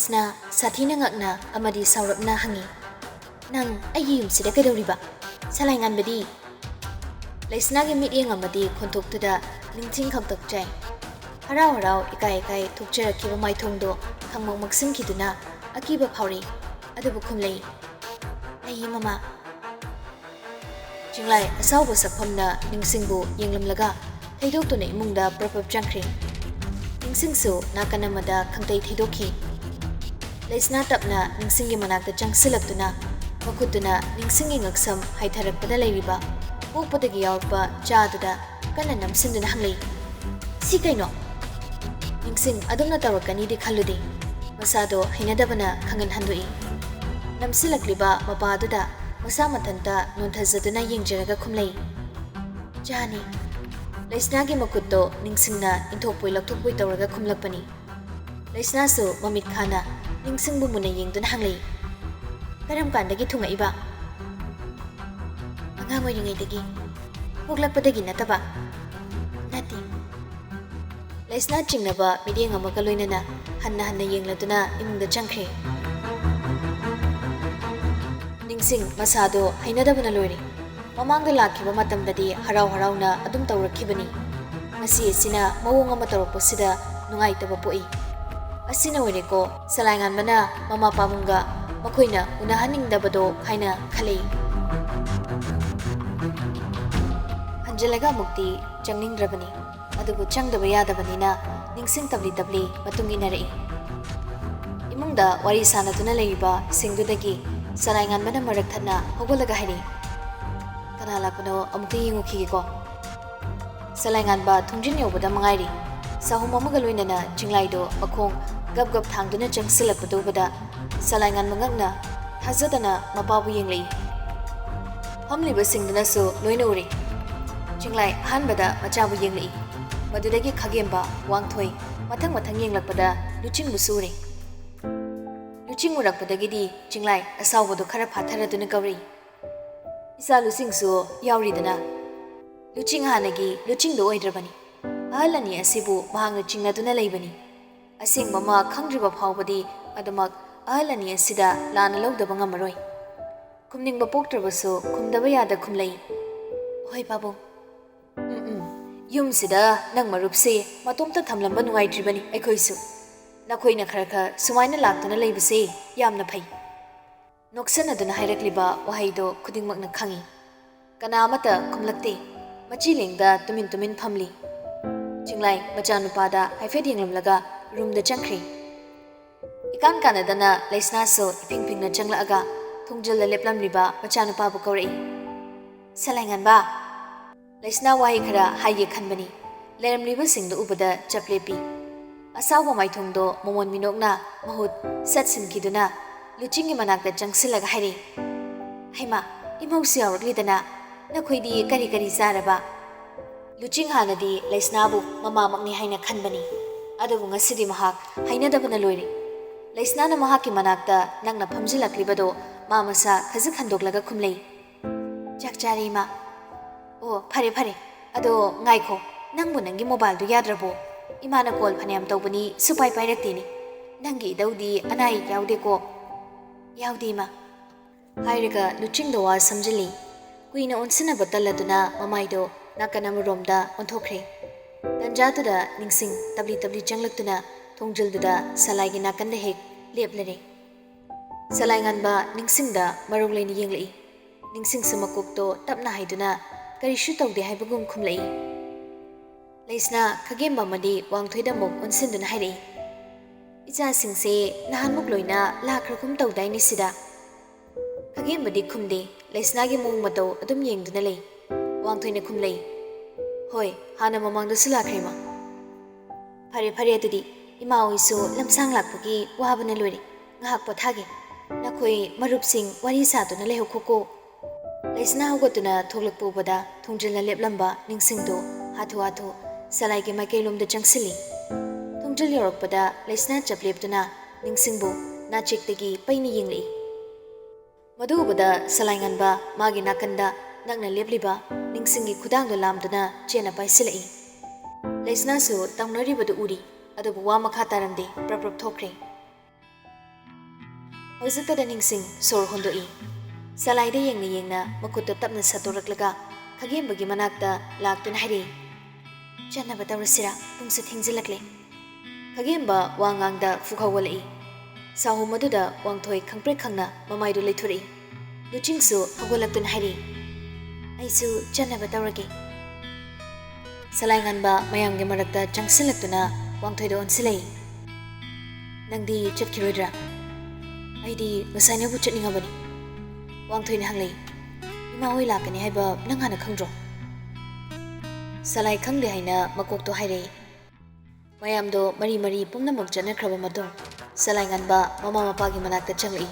Laisna sathina ngakna amadi saurapna hangi. Nang ayi yumsida kadawriba. Salangan badi. Laisna gi mityeng amadi khonthoktuda ningthing khaktak chai. Harau harau ikai thokjarakiba maithongdo khangmok maksimkhiduna akiba phawri. Adubu khumlei. Ayi mama. Jinglai asawba sakphamna ningsingbu yenglamlaga thaidoktuna imungda prapap changkhri. Ningsingsu nakanamada khangtai thidokhi. Laisna tapna ningsinggi manakta changsilaktuna makutuna ningsinggi ngaksam haitharakpada leiriba pokpadagi yawarpa chaduda kana namsinduna hanglei. Si kaino? Ningsing adumna tawrakani khalludi. Masado hainadabana khangan handui. Namsilakliba mapaduda masa mathanta nonthazaduna yengjaraga khumlei. Jani. Laisnagi makutto ningsingna inthokpoi laktokpoi tawraga khumlakpani. Laisna su mamit khana ningsingbu muna yengduna hanglei. Karam kandagi thungaiba. Angang oiringaidagi poglakpadagi nataba. Nati. Laisna chingnaba midyeng amaga loinana hanna yengladuna imungda changkhre. Ningsing masado hainadabana loiri. Mamangda lakhiba matamdadi harau-harauna adum tawrakhibani. Ngasi asina mawong ama tawrakpasida nungaitaba poi. Asina oireko salanganbana mama pamunga makoina unahaningdabado haina khalei. Hanjalaga mukti changningdrabani. Adubu changdaba yadabanina ningsing tabli matung inarai. Imungda wari sanaduna leiriba singdudagi salanganbana marak thadna hogolaga hairi. Kana lakpano amukti yengukigiko. Salanganba thungjin yobada mangairi. Sahum amaga loinana jinglaido makhong gab thangduna changsilakpadobada salangan mangakna thazadana mapabu yenglei. Hamliba singdunasu loina uri. Jinglai hanbada machabu yenglei. Madudagi khagemba wangthoi mathang yenglakpada luchingbu suri. Luching urakpadagidi jinglai asawbado khara phatharaduna kauri. Isa lusingsu yauridana. Luching hanagi luchingdo oidrabani. Ahalani asibu mahangna chingnaduna leibani. Asing mama khangdriba phawbadi adumak ahalani asida lana lawdaba ngamaroi. Kumningba poktrabasu kumdaba yada khumlei. Hoi babu. Yumsida nang marupse matomta thamlamba nungaidribani aikhoisu. Nakhoina khara sumaina laktuna leibase yamna phai. Noksanaduna hairakliba wahaido khudingmakna khangi. Kana amata khumlakte machilingda tumin phamli. Jinglai machanupada haifed yenglamlaga roomda changkhri. Ikan kanadana Laisna so ipingpingna changlaaga thongjalla leplamriba machanupabu kaurei. Salanganba. Laisna wahi khara haye khanbani. Leramliba singda ubada chaplepi. Asawba maithongdo momon minokna mahut satsimkiduna luchingi manakta changsilaga hairi. Haima imausi yawraklidana nakhoidi kari saraba. Luching hanadi Laisnabu mama makni haina khanbani. Adubu ngasidi mahak hainadabana loiri. Laisna na mahaki manakta nangna phamjilaklibado mamasa khazik handoklaga khumlei. Chakchari ma. Oh phare. Ado ngaikho nangbu nangi mobile du yadrabo. Imana call phanayam tawbani supai pairatini. Nangi daudi anai yaude ko. Yaudi ma. Hairaga luchingdo wa samjili. Kuina onsina bataladuna mamaido nakanam romda onthokre. Tanjatuda ningsing tabli changlaktuna thongjilduda salaigi nakanda hek leplare. Salainganba ningsingda marongleini yenglei. Ningsing sumakokto tapna haiduna karishu tawde haibagum khumlei. Laisna khagemba madi wangthoida mok onsinduna hairei. Icha singse nahanmuk loina lakhrakum tawdaini sida. Khagemba di khumde Laisna gi mong mataw adum yengduna lei. Wangthoina khumlei. Hoi hana mamangda sulakrema. Phare adudi ima oisu lamsang lakpagi wabana loiri. Ngahak pothage. Nakhoi marupsing wari satuna lehokhoko. Laisna hogotuna thoglakpobada thongjilna leplamba ningsingdo hathu salaigi maikailomda changsili. Thongjil yorokpada Laisna chapleptuna ningsingbu nachiktagi paini yenglei. Madubada salanganba magi nakanda nakna lepliba ningsingi khudangdo lamduna chena paisilai. Laisna su tangnaribadu uri adubu wa makha taramde prap thokre. ꯍꯧꯖꯤꯛꯇꯗ ꯅꯤꯡꯁꯤꯡ ꯁꯣꯔ ꯍꯣꯟꯗꯣꯛꯏ ꯁꯂꯥꯏꯗ ꯌꯦꯡꯅ ꯃꯈꯨꯠꯇꯣ ꯇꯞꯅ ꯁꯠꯇꯣꯔꯛꯂꯒ ꯈꯥꯒꯦꯝꯕꯒꯤ ꯃꯅꯥꯛꯇ ꯂꯥꯛꯇꯨꯅ ꯍꯥꯏꯔꯛꯏ ꯆꯠꯅꯕ ꯇꯧꯔꯁꯤꯔꯥ ꯄꯨꯡꯁꯨ ꯊꯦꯡꯖꯤꯜꯂꯛꯂꯦ ꯈꯥꯒꯦꯝꯕ ꯋꯥ ꯉꯥꯡꯗ ꯐꯨꯛ ꯍꯧꯒꯠꯂꯛꯏ ꯁꯥꯍꯨꯝ ꯑꯗꯨꯗ ꯋꯥꯡꯊꯣꯏ ꯈꯪꯄ꯭ꯔꯦꯛ ꯈꯪꯅ ꯃꯃꯥꯏꯗꯨ ꯂꯩꯊꯣꯔꯛꯏ ꯂꯨꯆꯤꯡꯁꯨ ꯍꯧꯒꯠꯂꯛꯇꯨꯅ ꯍꯥꯏꯔꯛꯏ ꯑꯩꯁꯨ ꯆꯠꯅꯕ ꯇꯧꯔꯒꯦ ꯁꯂꯥꯏꯉꯥꯟꯕ ꯃꯌꯥꯝꯒꯤ ꯃꯔꯛꯇ ꯆꯪꯁꯤꯜꯂꯛꯇꯨꯅ ꯋꯥꯡꯊꯣꯏꯗ ꯑꯣꯟꯁꯤꯜꯂꯛꯏ ꯅꯪꯗꯤ ꯆꯠꯈꯤꯔꯣꯏꯗ꯭ꯔꯥ ꯑꯩꯗꯤ ꯉꯁꯥꯏꯅꯕꯨ ꯆꯠꯅꯤꯡꯉꯕꯅꯤ ꯋꯥꯡꯊꯣꯏꯅ ꯍꯪꯂꯛꯏ ꯏꯃꯥ ꯍꯣꯏ ꯂꯥꯛꯀꯅꯤ ꯍꯥꯏꯕ ꯅꯪ ꯍꯥꯟꯅ ꯈꯪꯗ꯭ꯔꯣ ꯁꯂꯥꯏ ꯈꯪꯗꯦ ꯍꯥꯏꯅ ꯃꯀꯣꯛꯇꯣ ꯍꯥꯏꯔꯛꯏ ꯃꯌꯥꯝꯗꯣ ꯃꯔꯤ ꯄꯨꯝꯅꯃꯛ ꯆꯠꯅꯈ꯭ꯔꯕ ꯃꯇꯨꯡ ꯁꯂꯥꯏꯉꯥꯟꯕ ꯃꯃꯥ ꯃꯄꯥꯒꯤ ꯃꯅꯥꯛꯇ ꯆꯪꯂꯛꯏ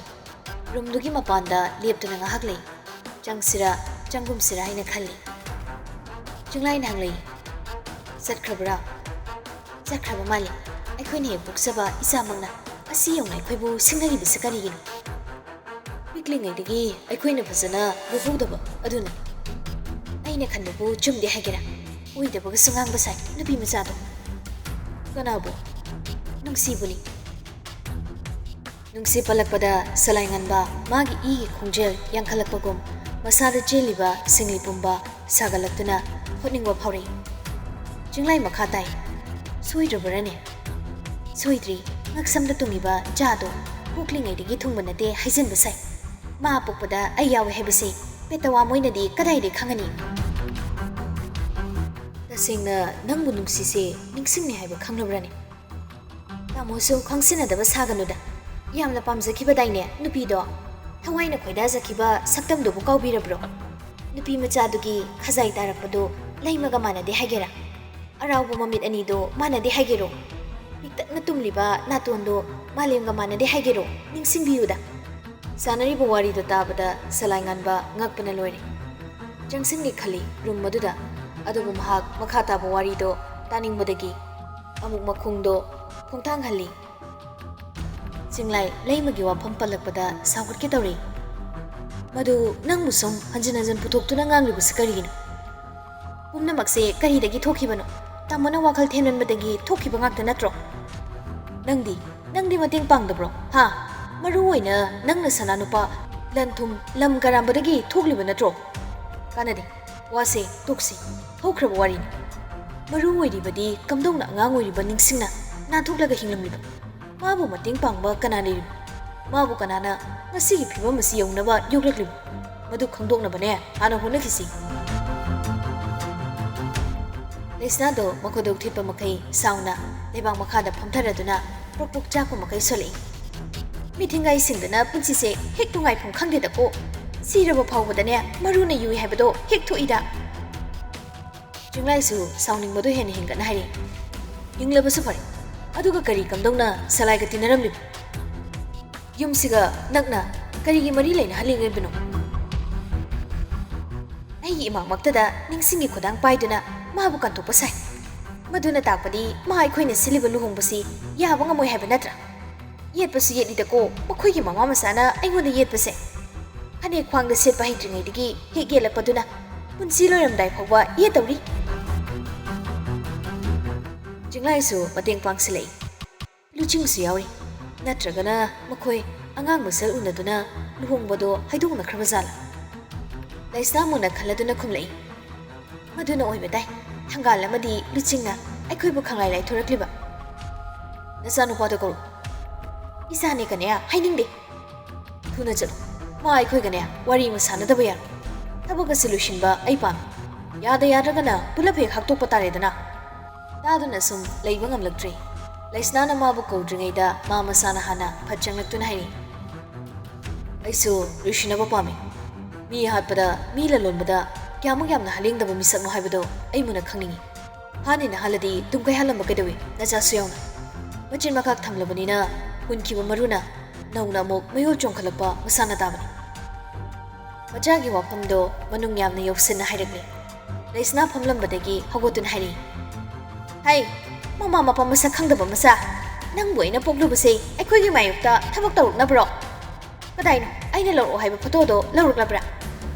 ꯔꯨꯝꯗꯨꯒꯤ ꯃꯄꯥꯟꯗ ꯂꯦꯞꯇꯨꯅ ꯉꯥꯏꯍꯥꯛ ꯂꯩ ꯆꯪꯁꯤꯔꯥ ꯆꯪꯒꯨꯝꯁꯤꯔꯥ ꯍꯥꯏꯅ ꯈꯜꯂꯤ ꯆꯤꯡꯂꯥꯏꯅ ꯍꯪꯂꯛꯏ ꯆꯠꯈ꯭ꯔꯕ꯭ꯔꯥ ꯆꯠꯈ꯭ꯔꯕ ꯃꯥꯜꯂꯤ ꯑꯩꯈꯣꯏꯅ ꯍꯦꯛ ꯄꯣꯛꯆꯕ ꯏꯆꯥꯃꯛꯅ ꯑꯁꯤ ꯌꯧꯅ ꯑꯩꯈꯣꯏꯕꯨ ꯁꯤꯡꯅꯔꯤꯕꯁꯤ ꯀꯔꯤꯒꯤꯅꯣ ꯄꯤꯛꯂꯤꯉꯩꯗꯒꯤ ꯑꯩꯈꯣꯏꯅ ꯐꯖꯅ ꯌꯣꯛꯍꯧꯗꯕ ꯑꯗꯨꯅ ꯑꯩꯅ ꯈꯟꯕꯕꯨ ꯆꯨꯝꯗꯦ ꯍꯥꯏꯒꯦꯔꯥ ꯑꯣꯏꯗꯕꯒꯁꯨ ꯉꯥꯡꯕ ꯁꯥꯏ ꯅꯨꯄꯤ ꯃꯆꯥꯗꯣ ꯀꯅꯥꯕꯨ ꯅꯨꯡꯁꯤꯕꯨꯅꯤ ꯅꯨꯡꯁꯤ ꯄꯜꯂꯛꯄꯗ ꯁꯂꯥꯏꯉꯥꯟꯕ ꯃꯥꯒꯤ ꯏꯒꯤ ꯈꯣꯡꯖꯦꯜ ꯌꯥꯡꯈꯠꯂꯛꯄꯒꯨꯝ ꯃꯁꯥꯗ ꯆꯦꯜꯂꯤꯕ ꯁꯤꯡꯂꯤ ꯄꯨꯝꯕ ꯁꯥꯒꯠꯂꯛꯇꯨꯅ ꯍꯣꯠꯅꯤꯡꯕ ꯐꯥꯎꯔꯛꯏ ꯆꯤꯡꯂꯥꯏ ꯃꯈꯥ ꯇꯥꯏ ꯁꯣꯏꯗ꯭ꯔꯕꯔꯅꯦ ꯁꯣꯏꯗ꯭ꯔꯤ ꯉꯛꯁꯝꯗ ꯇꯨꯡꯉꯤꯕ ꯆꯥꯗꯣ ꯄꯣꯛꯂꯤꯉꯩꯗꯒꯤ ꯊꯨꯡꯕ ꯅꯠꯇꯦ ꯍꯥꯏꯖꯤꯟꯕ ꯁꯥꯏ ꯃꯥ ꯄꯣꯛꯄꯗ ꯑꯩ ꯌꯥꯎꯋꯦ ꯍꯥꯏꯕꯁꯤ ꯄꯦꯇꯋꯥ ꯃꯣꯏꯅꯗꯤ ꯀꯗꯥꯏꯗꯒꯤ ꯈꯪꯒꯅꯤ ꯇꯁꯦꯡꯅ ꯅꯪꯕꯨ ꯅꯨꯡꯁꯤꯁꯦ ꯅꯤꯡꯁꯤꯡꯅꯤ ꯍꯥꯏꯕ ꯈꯪꯂꯕ꯭ꯔꯅꯦ ꯇꯥꯃꯣꯁꯨ ꯈꯪꯁꯤꯟꯅꯗꯕ ꯁꯥꯒꯅꯨꯗ ꯌꯥꯝꯅ ꯄꯥꯝꯖꯈꯤꯕꯗꯥꯏꯅꯦ ꯅꯨꯄꯤꯗꯣ ꯊꯋꯥꯏꯅ ꯈꯣꯏꯗꯥꯖꯈꯤꯕ ꯁꯛꯇꯝꯗꯨꯕꯨ ꯀꯥꯎꯕꯤꯔꯕ꯭ꯔꯣ ꯅꯨꯄꯤ ꯃꯆꯥꯗꯨꯒꯤ ꯈꯖꯥꯏ ꯇꯥꯔꯛꯄꯗꯣ ꯂꯩꯃꯒ ꯃꯥꯟꯅꯗꯦ ꯍꯥꯏꯒꯦꯔꯥ ꯑꯔꯥꯎꯕ ꯃꯃꯤꯠ ꯑꯅꯤꯗꯣ ꯃꯥꯟꯅꯗꯦ ꯍꯥꯏꯒꯦꯔꯣ ꯄꯤꯛꯇꯛꯅ ꯇꯨꯝꯂꯤꯕ ꯅꯥꯇꯣꯟꯗꯣ ꯃꯥꯂꯦꯝꯒ ꯃꯥꯟꯅꯗꯦ ꯍꯥꯏꯒꯦꯔꯣ ꯅꯤꯡꯁꯤꯡꯕꯤꯌꯨꯗ ꯁꯥꯟꯅꯔꯤꯕ ꯋꯥꯔꯤꯗꯣ ꯇꯥꯕꯗ ꯁꯂꯥꯏꯉꯥꯟꯕ ꯉꯛꯄꯅ ꯂꯣꯏꯔꯦ ꯆꯪꯁꯤꯟꯒꯦ ꯈꯜꯂꯤ ꯔꯨꯝ ꯑꯗꯨꯗ ꯑꯗꯨꯕꯨ ꯃꯍꯥꯛ ꯃꯈꯥ ꯇꯥꯕ ꯋꯥꯔꯤꯗꯣ ꯇꯥꯅꯤꯡꯕꯗꯒꯤ ꯑꯃꯨꯛ ꯃꯈꯣꯡꯗꯣ ꯈꯣꯡꯊꯥꯡꯍꯜꯂꯤ ꯆꯤꯡꯂꯥꯏ ꯂꯩꯃꯒꯤ ꯋꯥꯐꯝ ꯄꯜꯂꯛꯄꯗ ꯁꯥꯎꯒꯠꯀꯦ ꯇꯧꯔꯤ ꯃꯗꯨ ꯅꯪꯕꯨ ꯁꯨꯝ ꯍꯟꯖꯤꯟ ꯍꯟꯖꯤꯟ ꯄꯨꯊꯣꯛꯇꯨꯅ ꯉꯥꯡꯂꯤꯕꯁꯤ ꯀꯔꯤꯒꯤꯅꯣ ꯄꯨꯝꯅꯃꯛꯁꯦ ꯀꯔꯤꯗꯒꯤ ꯊꯣꯛꯈꯤꯕꯅꯣ ꯇꯥꯃꯣꯅ ꯋꯥꯈꯜ ꯊꯦꯝꯃꯟꯕꯗꯒꯤ ꯊꯣꯛꯈꯤꯕ ꯉꯥꯛꯇ ꯅꯠꯇ꯭ꯔꯣ ꯅꯪꯗꯤ ꯃꯇꯦꯡ ꯄꯥꯡꯗꯕ꯭ꯔꯣ ꯍꯥ ꯃꯔꯨ ꯑꯣꯏꯅ ꯅꯪꯅ ꯁꯅꯥꯅꯨꯄꯥ ꯂꯟ ꯊꯨꯝ ꯂꯝ ꯀꯔꯥꯝꯕꯗꯒꯤ ꯊꯣꯛꯂꯤꯕ ꯅꯠꯇ꯭ꯔꯣ ꯀꯥꯟꯅꯗꯦ ꯋꯥꯁꯦ ꯇꯣꯛꯁꯤ ꯍꯧꯈ꯭ꯔꯕ ꯋꯥꯔꯤꯅꯤ ꯃꯔꯨ ꯑꯣꯏꯔꯤꯕꯗꯤ ꯀꯝꯗꯧꯅ ꯑꯉꯥꯡ ꯑꯣꯏꯔꯤꯕ ꯅꯤꯡꯁꯤꯡꯅ ꯅꯥꯟꯊꯣꯛꯂꯒ ꯍꯤꯡꯂꯝꯂꯤꯕ ꯃꯥꯕꯨ ꯃꯇꯦꯡ ꯄꯥꯡꯕ ꯀꯅꯥ ꯂꯩꯔꯤꯕ ꯃꯥꯕꯨ ꯀꯅꯥꯅ ꯉꯁꯤꯒꯤ ꯐꯤꯕꯝ ꯑꯁꯤ ꯌꯧꯅꯕ ꯌꯣꯛꯂꯛꯂꯤꯕ ꯃꯗꯨ ꯈꯪꯗꯣꯛꯅꯕꯅꯦ ꯍꯥꯟꯅ ꯍꯣꯠꯅꯈꯤꯁꯤ ꯂꯩꯁꯅꯥꯗꯣ ꯃꯈꯣꯏꯗꯣꯛ ꯊꯤꯠꯄ ꯃꯈꯩ ꯁꯥꯎꯅ ꯂꯩꯕꯥꯛ ꯃꯈꯥꯗ ꯐꯝꯊꯔꯗꯨꯅ ꯄ꯭ꯔꯣꯛ ꯄ꯭ꯔꯣꯛ ꯆꯥꯛꯄ ꯃꯈꯩ ꯁꯣꯜꯂꯛꯏ ꯃꯤꯊꯤꯡꯒꯥꯏꯁꯤꯡꯗꯨꯅ ꯄꯨꯟꯁꯤꯁꯦ ꯍꯦꯛ ꯅꯨꯡꯉꯥꯏꯐꯝ ꯈꯪꯗꯦꯗꯀꯣ ꯁꯤꯔꯕ ꯐꯥꯎꯕꯗꯅꯦ ꯃꯔꯨꯅ ꯌꯨꯏ ꯍꯥꯏꯕꯗꯣ ꯍꯦꯛ ꯊꯣꯛꯏꯗ ꯆꯤꯡꯂꯥꯏꯁꯨ ꯁꯥꯎꯅꯤꯡꯕꯗꯣ ꯍꯦꯟꯅ ꯍꯦꯟꯒꯠꯅ ꯍꯥꯏꯔꯤ ꯍꯤꯡꯂꯕꯁꯨ ꯐꯔꯦ ꯑꯗꯨꯒ ꯀꯔꯤ ꯀꯝꯗꯧꯅ ꯁꯂꯥꯏꯒ ꯇꯤꯟꯅꯔꯝꯂꯤꯕ ꯌꯨꯝꯁꯤꯒ ꯅꯛꯅ ꯀꯔꯤꯒꯤ ꯃꯔꯤ ꯂꯩꯅꯍꯜꯂꯤꯕꯅꯣ ꯑꯩꯒꯤ ꯏꯃꯥꯃꯛꯇꯗ ꯅꯤꯡꯁꯤꯡꯒꯤ ꯈꯨꯗꯥꯡ ꯄꯥꯏꯗꯨꯅ ꯃꯥꯕꯨ ꯀꯟꯊꯣꯛꯄ ꯁꯥꯏ ꯃꯗꯨꯅ ꯇꯥꯛꯄꯗꯤ ꯃꯥ ꯑꯩꯈꯣꯏꯅ ꯁꯤꯜꯂꯤꯕ ꯂꯨꯍꯣꯡꯕꯁꯤ ꯌꯥꯕ ꯉꯝꯃꯣꯏ ꯍꯥꯏꯕ ꯅꯠꯇ꯭ꯔꯥ ꯌꯦꯠꯄꯁꯨ ꯌꯦꯠꯂꯤꯗꯀꯣ ꯃꯈꯣꯏꯒꯤ ꯃꯃꯥ ꯃꯆꯥꯅ ꯑꯩꯉꯣꯟꯗ ꯌꯦꯠꯄꯁꯦ ꯐꯅꯦꯛ ꯈ꯭ꯋꯥꯡꯗ ꯁꯦꯠꯄ ꯍꯩꯇ꯭ꯔꯤꯉꯩꯗꯒꯤ ꯍꯦꯛ ꯌꯦꯠꯂꯛꯄꯗꯨꯅ ꯄꯨꯟꯁꯤ ꯂꯣꯏꯔꯝꯗꯥꯏ ꯐꯥꯎꯕ ꯌꯦꯠꯇꯧꯔꯤ ꯆꯤꯡꯂꯥꯏꯁꯨ ꯃꯇꯦꯡ ꯄꯥꯡꯁꯤꯜꯂꯛꯏ ꯂꯨꯆꯤꯡꯁꯨ ꯌꯥꯎꯔꯤ ꯅꯠꯇ꯭ꯔꯒꯅ ꯃꯈꯣꯏ ꯑꯉꯥꯡ ꯃꯁꯜ ꯎꯅꯗꯨꯅ ꯂꯨꯍꯣꯡꯕꯗꯣ ꯍꯩꯗꯣꯛꯅꯈ꯭ꯔꯕ ꯖꯥꯠꯂꯥ ꯂꯩꯁꯅꯥ ꯃꯨꯟꯅ ꯈꯜꯂꯗꯨꯅ ꯈꯨꯝꯂꯛꯏ ꯃꯗꯨꯅ ꯑꯣꯏꯕ ꯇꯥꯏ ꯊꯪꯒꯥꯜ ꯑꯃꯗꯤ ꯂꯨꯆꯤꯡꯅ ꯑꯩꯈꯣꯏꯕꯨ ꯈꯪꯂꯥꯏ ꯂꯥꯏꯊꯣꯔꯛꯂꯤꯕ ꯅꯆꯥꯅꯨꯄꯥꯗꯣ ꯀꯧꯔꯨ ꯏꯆꯥꯅꯦ ꯀꯅꯦ ꯍꯥꯏꯅꯤꯡꯗꯦ ꯊꯨꯅ ꯆꯠꯂꯨ ꯃꯥ ꯑꯩꯈꯣꯏꯒꯅꯦ ꯋꯥꯔꯤ ꯑꯃ ꯁꯥꯟꯅꯗꯕ ꯌꯥꯔꯣꯏ ꯊꯕꯛ ꯑꯁꯤ ꯂꯣꯏꯁꯤꯟꯕ ꯑꯩ ꯄꯥꯝꯃꯤ ꯌꯥꯗ꯭ꯔꯒꯅ ꯄꯨꯂꯞ ꯍꯦꯛ ꯍꯥꯛꯇꯣꯛꯄ ꯇꯥꯔꯦꯗꯅ ꯇꯥꯗꯨꯅ ꯁꯨꯝ ꯂꯩꯕ ꯉꯝꯂꯛꯇ꯭ꯔꯦ ꯂꯩꯁꯅꯥꯅ ꯃꯥꯕꯨ ꯀꯧꯗ꯭ꯔꯤꯉꯩꯗ ꯃꯥ ꯃꯁꯥꯅ ꯍꯥꯟꯅ ꯐꯠ ꯆꯪꯂꯛꯇꯨꯅ ꯍꯥꯏꯔꯤ ꯑꯩꯁꯨ ꯂꯣꯏꯁꯤꯟꯅꯕ ꯄꯥꯝꯃꯤ ꯃꯤ ꯍꯥꯠꯄꯗ ꯃꯤ ꯂꯂꯣꯟꯕꯗ ꯀꯌꯥꯃꯨꯛ ꯌꯥꯝꯅ ꯍꯥꯠꯅꯤꯡꯗꯕ ꯃꯤꯁꯛꯅꯣ ꯍꯥꯏꯕꯗꯣ ꯑꯩ ꯃꯨꯟꯅ ꯈꯪꯅꯤꯡꯉꯤ ꯍꯥꯟꯅꯤꯅ ꯍꯥꯜꯂꯗꯤ ꯇꯨꯝꯀꯩ ꯍꯥꯜꯂꯝꯕ ꯀꯩꯗꯧꯏ ꯅꯆꯥꯁꯨ ꯌꯥꯎꯅ ꯃꯆꯤꯟ ꯃꯈꯥꯛ ꯊꯝꯂꯕꯅꯤꯅ ꯍꯨꯟꯈꯤꯕ ꯃꯔꯨꯅ ꯅꯧꯅ ꯑꯃꯨꯛ ꯃꯌꯣꯜ ꯆꯣꯡꯈꯠꯂꯛꯄ ꯃꯁꯥꯅ ꯇꯥꯕꯅꯤ ꯃꯆꯥꯒꯤ ꯋꯥꯐꯝꯗꯣ ꯃꯅꯨꯡ ꯌꯥꯝꯅ ꯌꯧꯁꯤꯟꯅ ꯍꯥꯏꯔꯛꯂꯤ ꯂꯩꯁꯅꯥ ꯐꯝꯂꯝꯕꯗꯒꯤ ꯍꯧꯒꯠꯇꯨꯅ ꯍꯥꯏꯔꯛꯏ ꯍꯩ ꯃꯃꯥ ꯃꯄꯥ ꯃꯁꯛ ꯈꯪꯗꯕ ꯃꯆꯥ ꯅꯪꯕꯨ ꯑꯩꯅ ꯄꯣꯛꯂꯨꯕꯁꯦ ꯑꯩꯈꯣꯏꯒꯤ ꯃꯥꯌꯣꯛꯇ ꯊꯕꯛ ꯇꯧꯔꯛꯅꯕ꯭ꯔꯣ ꯀꯗꯥꯏꯅꯣ ꯑꯩꯅ ꯂꯧꯔꯛꯑꯣ ꯍꯥꯏꯕ ꯐꯣꯇꯣꯗꯣ ꯂꯧꯔꯛꯂꯕ꯭ꯔꯥ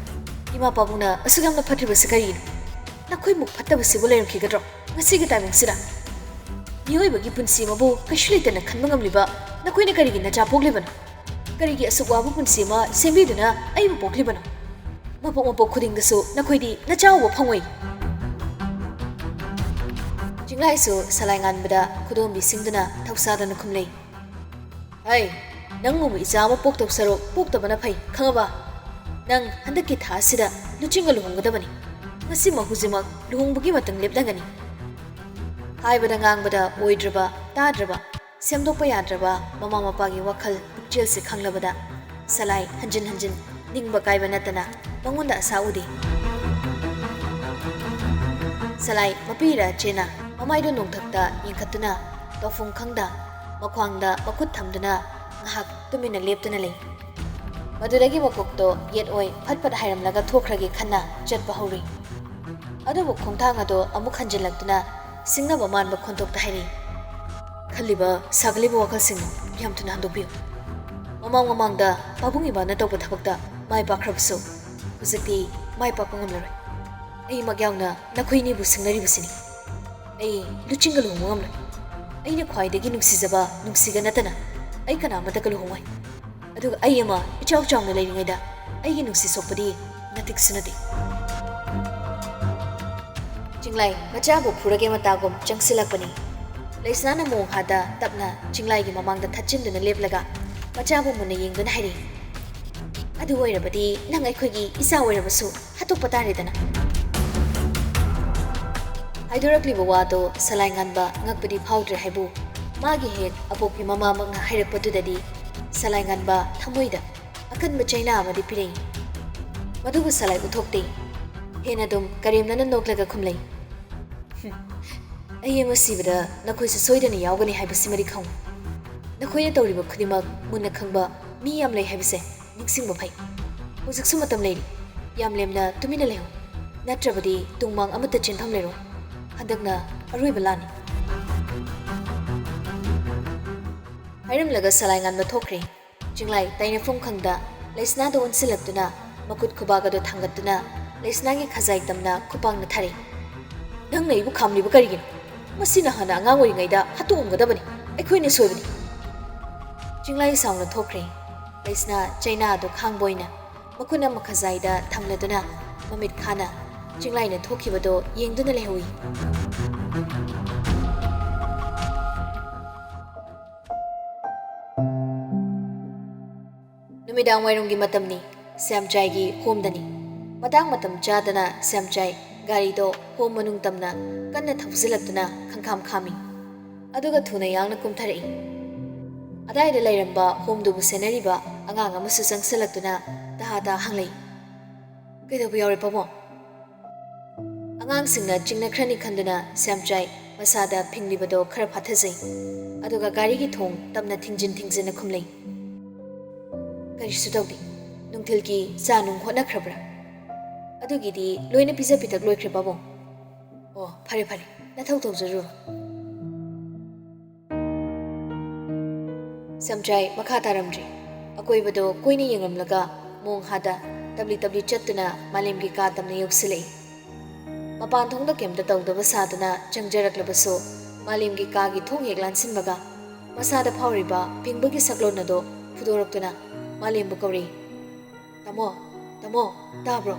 ꯏꯃꯥ ꯄꯥꯕꯨꯡꯅ ꯑꯁꯨꯛ ꯌꯥꯝꯅ ꯐꯠꯇ꯭ꯔꯤꯕꯁꯤ ꯀꯔꯤꯒꯤꯅꯣ ꯅꯈꯣꯏꯃꯨꯛ ꯐꯠꯇꯕꯁꯤꯕꯨ ꯂꯩꯔꯝꯈꯤꯒꯗ꯭ꯔꯣ ꯉꯁꯤꯒꯤ ꯇꯥꯏꯃꯤꯡꯁꯤꯗ ꯃꯤꯑꯣꯏꯕꯒꯤ ꯄꯨꯟꯁꯤ ꯑꯃꯕꯨ ꯀꯩꯁꯨ ꯂꯩꯇꯅ ꯈꯟꯕ ꯉꯝꯂꯤꯕ ꯅꯈꯣꯏꯅ ꯀꯔꯤꯒꯤ ꯅꯆꯥ ꯄꯣꯛꯂꯤꯕꯅꯣ ꯀꯔꯤꯒꯤ ꯑꯁꯨꯛ ꯋꯥꯕ ꯄꯨꯟꯁꯤ ꯑꯃ ꯁꯦꯝꯕꯤꯗꯨꯅ ꯑꯩꯕꯨ ꯄꯣꯛꯂꯤꯕꯅꯣ? ꯃꯄꯣꯛ ꯃꯄꯣꯛ ꯈꯨꯗꯤꯡꯗꯁꯨ ꯅꯈꯣꯏꯗꯤ ꯅꯆꯥꯎꯕ ꯐꯪꯉꯣꯏ꯫ ꯆꯤꯡꯂꯥꯏꯁꯨ ꯁꯂꯥꯏ ꯉꯥꯟꯕꯗ ꯈꯨꯗꯣꯝꯕꯤꯁꯤꯡꯗꯨꯅ ꯊꯧꯁꯥꯗꯅ ꯈꯨꯝꯂꯩ꯫ ꯍꯩ, ꯅꯪꯒꯨꯝꯕ ꯏꯆꯥ ꯑꯃ ꯄꯣꯛꯇꯧ ꯁꯔꯨꯛ ꯄꯣꯛꯇꯕꯅ ꯐꯩ, ꯈꯪꯉꯕ? ꯅꯪ ꯍꯟꯗꯛꯀꯤ ꯊꯥ ꯑꯁꯤꯗ ꯂꯨꯆꯤꯡꯒ ꯂꯨꯍꯣꯡꯒꯗꯕꯅꯤ꯫ ꯉꯁꯤꯃꯛ ꯍꯧꯖꯤꯛꯃꯛ ꯂꯨꯍꯣꯡꯕꯒꯤ ꯃꯇꯝ ꯂꯦꯞꯅꯒꯅꯤ꯫ ꯍꯥꯏꯕꯗ ꯉꯥꯡꯕꯗ ꯑꯣꯏꯗ꯭ꯔꯕ, ꯇꯥꯗ꯭ꯔꯕ, ꯁꯦꯝꯗꯣꯛꯄ ꯌꯥꯗ꯭ꯔꯕ ꯃꯃꯥ ꯃꯄꯥꯒꯤ ꯋꯥꯈꯜ ꯄꯨꯛꯆꯦꯜꯁꯦ ꯈꯪꯂꯕꯗ ꯁꯂꯥꯏ ꯍꯟꯖꯤꯟ ꯍꯟꯖꯤꯟ ꯅꯤꯡꯕ ꯀꯥꯏꯕ ꯅꯠꯇꯅ ꯃꯉꯣꯟꯗ ꯑꯁꯥ ꯎꯗꯦ꯫ ꯁꯂꯥꯏ ꯃꯄꯤꯔ ꯆꯦꯅ ꯃꯃꯥꯏꯗꯨ ꯅꯣꯡꯊꯛꯇ ꯌꯦꯡꯈꯠꯇꯨꯅ ꯇꯧꯐꯝ ꯈꯪꯗ ꯃꯈ꯭ꯋꯥꯡꯗ ꯃꯈꯨꯠ ꯊꯝꯗꯨꯅ ꯉꯥꯏꯍꯥꯛ ꯇꯨꯃꯤꯟꯅ ꯂꯦꯞꯇꯨꯅ ꯂꯩ꯫ ꯃꯗꯨꯗꯒꯤ ꯃꯀꯣꯛꯇꯣ ꯌꯦꯠꯑꯣꯏ ꯐꯠ ꯐꯠ ꯍꯥꯏꯔꯝꯂꯒ ꯊꯣꯛꯈ꯭ꯔꯒꯦ ꯈꯟꯅ ꯆꯠꯄ ꯍꯧꯔꯤ꯫ ꯑꯗꯨꯕꯨ ꯈꯣꯡꯊꯥꯡ ꯑꯗꯣ ꯑꯃꯨꯛ ꯍꯟꯖꯤꯜꯂꯛꯇꯨꯅ ꯁꯤꯡꯅꯕ ꯃꯥꯟꯕ ꯈꯣꯟꯊꯣꯛꯇ ꯍꯥꯏꯔꯤ꯫ ꯈꯜꯂꯤꯕ ꯁꯥꯒꯠꯂꯤꯕ ꯋꯥꯈꯜꯁꯤꯡꯗꯨ ꯌꯥꯝ ꯊꯨꯅ ꯍꯟꯗꯣꯛꯄꯤꯌꯨ꯫ ꯃꯃꯥꯡꯗ ꯄꯥꯕꯨꯡ ꯏꯕꯥꯅ ꯇꯧꯕ ꯊꯕꯛꯇ ꯃꯥꯏ ꯄꯥꯛꯈ꯭ꯔꯕꯁꯨ ꯍꯧꯖꯤꯛꯇꯤ ꯃꯥꯏ ꯄꯥꯛꯄ ꯉꯝꯂꯔꯣꯏ꯫ ꯑꯩꯃꯛ ꯌꯥꯎꯅ ꯅꯈꯣꯏꯅꯤꯕꯨ ꯁꯤꯡꯅꯔꯤꯕꯁꯤꯅꯤ꯫ ꯑꯩ ꯂꯨꯆꯤꯡꯒ ꯂꯨꯍꯣꯡꯕ ꯉꯝꯂꯣꯏ꯫ ꯑꯩꯅ ꯈ꯭ꯋꯥꯏꯗꯒꯤ ꯅꯨꯡꯁꯤꯖꯕ ꯅꯨꯡꯁꯤꯒ ꯅꯠꯇꯅ ꯑꯩ ꯀꯅꯥꯃꯠꯇꯒ ꯂꯨꯍꯣꯡꯉꯣꯏ꯫ ꯑꯗꯨꯒ ꯑꯩ ꯑꯃ ꯏꯆꯥꯎ ꯆꯥꯎꯅ ꯂꯩꯔꯤꯉꯩꯗ ꯑꯩꯒꯤ ꯅꯨꯡꯁꯤ ꯁꯣꯛꯄꯗꯤ ꯅꯇꯤꯛꯁꯨ ꯅꯠꯇꯦ꯫ ꯆꯤꯡꯂꯥꯏ ꯃꯆꯥꯕꯨ ꯐꯨꯔꯒꯦ ꯃꯇꯥꯒꯨꯝ ꯆꯪꯁꯤꯜꯂꯛꯄꯅꯤ꯫ ꯂꯩꯁꯅꯥꯅ ꯃꯣꯡꯍꯥꯗ ꯇꯞꯅ ꯆꯤꯡꯂꯥꯏꯒꯤ ꯃꯃꯥꯡꯗ ꯊꯠꯆꯤꯟꯗꯨꯅ ꯂꯦꯞꯂꯒ ꯃꯆꯥꯕꯨ ꯃꯨꯟꯅ ꯌꯦꯡꯗꯨꯅ ꯍꯥꯏꯔꯤ꯫ ꯑꯗꯨ ꯑꯣꯏꯔꯕꯗꯤ ꯅꯪ ꯑꯩꯈꯣꯏꯒꯤ ꯏꯆꯥ ꯑꯣꯏꯔꯕꯁꯨ ꯍꯥꯠꯇꯣꯛꯄ ꯇꯥꯔꯦꯗꯅ꯫ ꯍꯥꯏꯗꯣꯔꯛꯂꯤꯕ ꯋꯥꯗꯣ ꯁꯂꯥꯏ ꯉꯥꯟꯕ ꯉꯛꯄꯗꯤ ꯐꯥꯎꯗ꯭ꯔꯦ ꯍꯥꯏꯕꯨ ꯃꯥꯒꯤ ꯍꯦꯛ ꯑꯄꯣꯛꯄꯤ ꯃꯃꯥꯃꯛꯅ ꯍꯥꯏꯔꯛꯄꯗꯨꯗꯗꯤ ꯁꯂꯥꯏ ꯉꯥꯟꯕ ꯊꯃꯣꯏꯗ ꯑꯀꯟꯕ ꯆꯩꯅꯥ ꯑꯃꯗꯤ ꯄꯤꯔꯛꯏ꯫ ꯃꯗꯨꯕꯨ ꯁꯂꯥꯏ ꯎꯠꯊꯣꯛꯇꯦ꯫ ꯍꯦꯟꯅ ꯑꯗꯨꯝ ꯀꯔꯦꯝꯅꯅ ꯅꯣꯛꯂꯒ ꯈꯨꯝꯂꯩ꯫ ꯑꯩ ꯑꯃ ꯁꯤꯕꯗ ꯅꯈꯣꯏꯁꯨ ꯁꯣꯏꯗꯅ ꯌꯥꯎꯒꯅꯤ ꯍꯥꯏꯕꯁꯤꯃꯗꯤ ꯈꯪꯉꯨ꯫ ꯅꯈꯣꯏꯅ ꯇꯧꯔꯤꯕ ꯈꯨꯗꯤꯡꯃꯛ ꯃꯨꯟꯅ ꯈꯪꯕ ꯃꯤ ꯌꯥꯝ ꯂꯩ ꯍꯥꯏꯕꯁꯦ ꯅꯤꯡꯁꯤꯡꯕ ꯐꯩ꯫ ꯍꯧꯖꯤꯛꯁꯨ ꯃꯇꯝ ꯂꯩꯔꯤ꯫ ꯌꯥꯝ ꯂꯦꯝꯅ ꯇꯨꯃꯤꯟꯅ ꯂꯩꯍꯧ꯫ ꯅꯠꯇ꯭ꯔꯕꯗꯤ ꯇꯨꯡꯃꯥꯡ ꯑꯃꯠꯇ ꯆꯦꯟꯐꯝ ꯂꯩꯔꯣꯏ꯫ ꯍꯟꯗꯛꯅ ꯑꯔꯣꯏꯕ ꯂꯥꯟꯅꯤ꯫ ꯍꯥꯏꯔꯝꯂꯒ ꯁꯂꯥꯏ ꯉꯥꯟꯕ ꯊꯣꯛꯈ꯭ꯔꯦ꯫ ꯆꯤꯡꯂꯥꯏ ꯇꯥꯏꯅꯐꯝ ꯈꯪꯗ ꯂꯩꯁꯅꯥꯗ ꯑꯣꯟꯁꯤꯜꯂꯛꯇꯨꯅ ꯃꯈꯨꯠ ꯈꯨꯕꯥꯛ ꯑꯗꯨ ꯊꯥꯡꯒꯠꯇꯨꯅ ꯂꯩꯁꯅꯥꯒꯤ ꯈꯖꯥꯏ ꯇꯝꯅ ꯈꯨꯄꯥꯡꯅ ꯊꯥꯔꯛꯏ꯫ ꯅꯪꯅ ꯑꯩꯕꯨ ꯈꯥꯝꯂꯤꯕ ꯀꯔꯤꯒꯤꯅꯣ? ꯃꯁꯤꯅ ꯍꯥꯟꯅ ꯑꯉꯥꯡ ꯑꯣꯏꯔꯤꯉꯩꯗ ꯍꯥꯠꯇꯣꯛꯑꯝꯒꯗꯕꯅꯤ꯫ ꯑꯩꯈꯣꯏꯅ ꯁꯣꯏꯕꯅꯤ꯫ ꯆꯤꯡꯂꯥꯏ ꯁꯥꯎꯅ ꯊꯣꯛꯈ꯭ꯔꯦ꯫ ꯂꯩꯁꯅꯥ ꯆꯩꯅꯥ ꯑꯗꯨ ꯈꯥꯡꯕ ꯑꯣꯏꯅ ꯃꯈꯨꯠ ꯑꯃ ꯈꯖꯥꯏꯗ ꯊꯝꯂꯗꯨꯅ ꯃꯃꯤꯠ ꯈꯥꯅ ꯆꯤꯡꯂꯥꯏꯅ ꯊꯣꯛꯈꯤꯕꯗꯣ ꯌꯦꯡꯗꯨꯅ ꯂꯩꯍꯧꯏ꯫ ꯅꯨꯃꯤꯗꯥꯡ ꯋꯥꯏꯔꯝꯒꯤ ꯃꯇꯝꯅꯤ꯫ ꯁ꯭ꯌꯥꯝꯆꯥꯏꯒꯤ ꯍꯣꯝꯗꯅꯤ꯫ ꯃꯇꯥꯡ ꯃꯇꯝ ꯆꯥꯗꯅ ꯁ꯭ꯌꯥꯝꯆꯥꯏ ꯒꯥꯔꯤꯗꯣ ꯍꯣꯝ ꯃꯅꯨꯡ ꯇꯝꯅ ꯀꯟꯅ ꯊꯧꯖꯤꯜꯂꯛꯇꯨꯅ ꯈꯪꯈꯥꯝ ꯈꯥꯝꯃꯤ꯫ ꯑꯗꯨꯒ ꯊꯨꯅ ꯌꯥꯡꯅ ꯀꯨꯝꯊꯔꯛꯏ꯫ ꯑꯗꯥꯏꯗ ꯂꯩꯔꯝꯕ ꯍꯣꯝꯗꯨꯕꯨ ꯁꯦꯟꯅꯔꯤꯕ ꯑꯉꯥꯡ ꯑꯃꯁꯨ ꯆꯪꯁꯤꯜꯂꯛꯇꯨꯅ ꯇꯍꯥ ꯍꯪꯂꯩ꯫ ꯀꯩꯗꯧꯕ ꯌꯥꯎꯔꯦ ꯄꯥꯕꯨꯡ? ꯑꯉꯥꯡꯁꯤꯡꯅ ꯆꯤꯡꯅꯈ꯭ꯔꯅꯤ ꯈꯟꯗꯨꯅ ꯁ꯭ꯌꯥꯝꯆꯥꯏ ꯃꯁꯥꯗ ꯐꯤꯡꯂꯤꯕꯗꯣ ꯈꯔ ꯐꯥꯊꯖꯩ꯫ ꯑꯗꯨꯒ ꯒꯥꯔꯤꯒꯤ ꯊꯣꯡ ꯇꯞꯅ ꯊꯤꯡꯖꯤꯟꯅ ꯈꯨꯝꯂꯩ꯫ ꯀꯔꯤꯁꯨ ꯇꯧꯗꯦ꯫ ꯅꯨꯡꯊꯤꯜꯒꯤ ꯆꯥ ꯅꯨꯡ ꯍꯣꯠꯅꯈ꯭ꯔꯕ꯭ꯔꯥ? ꯑꯗꯨꯒꯤꯗꯤ ꯂꯣꯏꯅ ꯄꯤꯖ ꯄꯤꯊꯛ ꯂꯣꯏꯈ꯭ꯔꯦ ꯄꯥꯕꯨꯡ꯫ ꯑꯣ, ꯐꯔꯦ ꯐꯔꯦ, ꯅꯊꯧ ꯇꯧꯖꯔꯨꯔꯣ꯫ ꯁ꯭ꯌꯥꯝꯆꯥꯏ ꯃꯈꯥ ꯇꯥꯔꯝꯗ꯭ꯔꯤ꯫ ꯑꯀꯣꯏꯕꯗꯣ ꯀꯣꯏꯅ ꯌꯦꯡꯂꯝꯂꯒ ꯃꯣꯡꯍꯥꯗ ꯇꯞꯂꯤ ꯆꯠꯇꯨꯅ ꯃꯥꯂꯦꯝꯒꯤ ꯀꯥ ꯇꯝꯅ ꯌꯧꯁꯤꯜꯂꯛꯏ꯫ ꯃꯄꯥꯟ ꯊꯣꯡꯗ ꯀꯩꯝꯇ ꯇꯧꯗꯕ ꯁꯥꯗꯨꯅ ꯆꯪꯖꯔꯛꯂꯕꯁꯨ ꯃꯥꯂꯦꯝꯒꯤ ꯀꯥꯒꯤ ꯊꯣꯡ ꯍꯦꯛ ꯂꯥꯟꯁꯤꯟꯕꯒ ꯃꯁꯥꯗ ꯐꯥꯎꯔꯤꯕ ꯄꯤꯡꯕꯒꯤ ꯁꯛꯂꯣꯟ ꯑꯗꯣ ꯐꯨꯗꯣꯔꯛꯇꯨꯅ ꯃꯥꯂꯦꯝꯕꯨ ꯀꯧꯔꯛꯏ꯫ ꯇꯥꯃꯣ, ꯇꯥꯃꯣ, ꯇꯥꯕ꯭ꯔꯣ?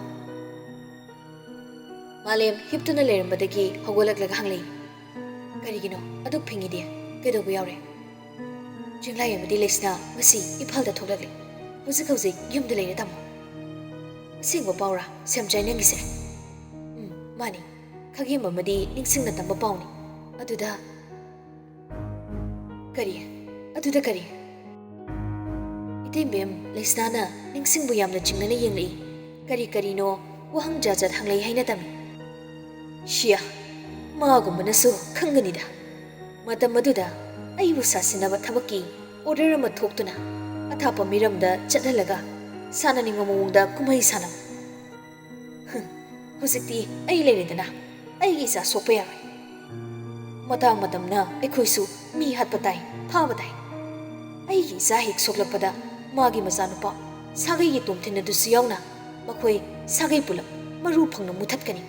ꯃꯥꯂꯦꯝ ꯍꯤꯞꯇꯨꯅ ꯂꯩꯔꯝꯕꯗꯒꯤ ꯍꯧꯒꯠꯂꯛꯂꯒ ꯍꯪꯂꯛꯏ꯫ ꯀꯔꯤꯒꯤꯅꯣ ꯑꯗꯨꯛ ꯐꯤꯡꯉꯤꯗꯤ? ꯀꯩꯗꯧꯕ ꯌꯥꯎꯔꯦ? ꯆꯤꯡꯂꯥꯏ ꯑꯃꯗꯤ ꯂꯩꯁꯅꯥ ꯉꯁꯤ ꯏꯝꯐꯥꯜꯗ ꯊꯣꯛꯂꯛꯂꯦ꯫ ꯍꯧꯖꯤꯛ ꯌꯨꯝꯗ ꯂꯩꯔꯦ ꯇꯥꯃꯣ꯫ ꯑꯁꯦꯡꯕ ꯄꯥꯎꯔꯥ ꯁ꯭ꯌꯥꯝꯆꯥꯏ ꯅꯪꯒꯤꯁꯦ? ꯃꯥꯅꯤ꯫ ꯈꯒꯦꯝ ꯑꯃꯗꯤ ꯅꯤꯡꯁꯤꯡꯅ ꯇꯝꯕ ꯄꯥꯎꯅꯤ꯫ ꯑꯗꯨꯗ ꯀꯔꯤ? ꯏꯇꯩꯕꯦꯝ ꯂꯩꯁꯅꯥꯅ ꯅꯤꯡꯁꯤꯡꯕꯨ ꯌꯥꯝꯅ ꯆꯤꯡꯅꯅ ꯌꯦꯡꯂꯛꯏ꯫ ꯀꯔꯤꯅꯣ ꯋꯥꯍꯪ ꯖꯥꯠ ꯍꯪꯂꯛꯏ ꯍꯥꯏꯅ ꯇꯝꯃꯤ꯫ ꯁꯤꯌꯥ, ꯃꯥꯒꯨꯝꯕꯅꯁꯨ ꯈꯪꯒꯅꯤꯗ꯫ ꯃꯇꯝ ꯑꯗꯨꯗ ꯑꯩꯕꯨ ꯁꯥꯁꯤꯟꯅꯕ ꯊꯕꯛꯀꯤ ꯑꯣꯔꯗꯔ ꯑꯃ ꯊꯣꯛꯇꯨꯅ ꯑꯊꯥꯞꯄ ꯃꯤꯔꯝꯗ ꯆꯠꯍꯜꯂꯒ ꯁꯥꯟꯅꯅꯤꯡꯕ ꯃꯑꯣꯡꯗ ꯀꯨꯝꯍꯩ ꯁꯥꯟꯅꯕ꯫ ꯍꯧꯖꯤꯛꯇꯤ ꯑꯩ ꯂꯩꯔꯦꯗꯅ, ꯑꯩꯒꯤ ꯏꯆꯥ ꯁꯣꯛꯄ ꯌꯥꯔꯣꯏ꯫ ꯃꯇꯝꯅ ꯑꯩꯈꯣꯏꯁꯨ ꯃꯤ ꯍꯥꯠꯄ ꯇꯥꯏ, ꯐꯥꯕ ꯇꯥꯏ꯫ ꯑꯩꯒꯤ ꯏꯆꯥ ꯍꯦꯛ ꯁꯣꯛꯂꯛꯄꯗ ꯃꯥꯒꯤ ꯃꯆꯥꯅꯨꯄꯥ ꯁꯥꯒꯩꯒꯤ ꯇꯣꯝꯊꯤꯟ ꯑꯗꯨꯁꯨ ꯌꯥꯎꯅ ꯃꯈꯣꯏ ꯁꯥꯒꯩ ꯄꯨꯂꯞ ꯃꯔꯨ ꯐꯪꯅ ꯃꯨꯊꯠꯀꯅꯤ꯫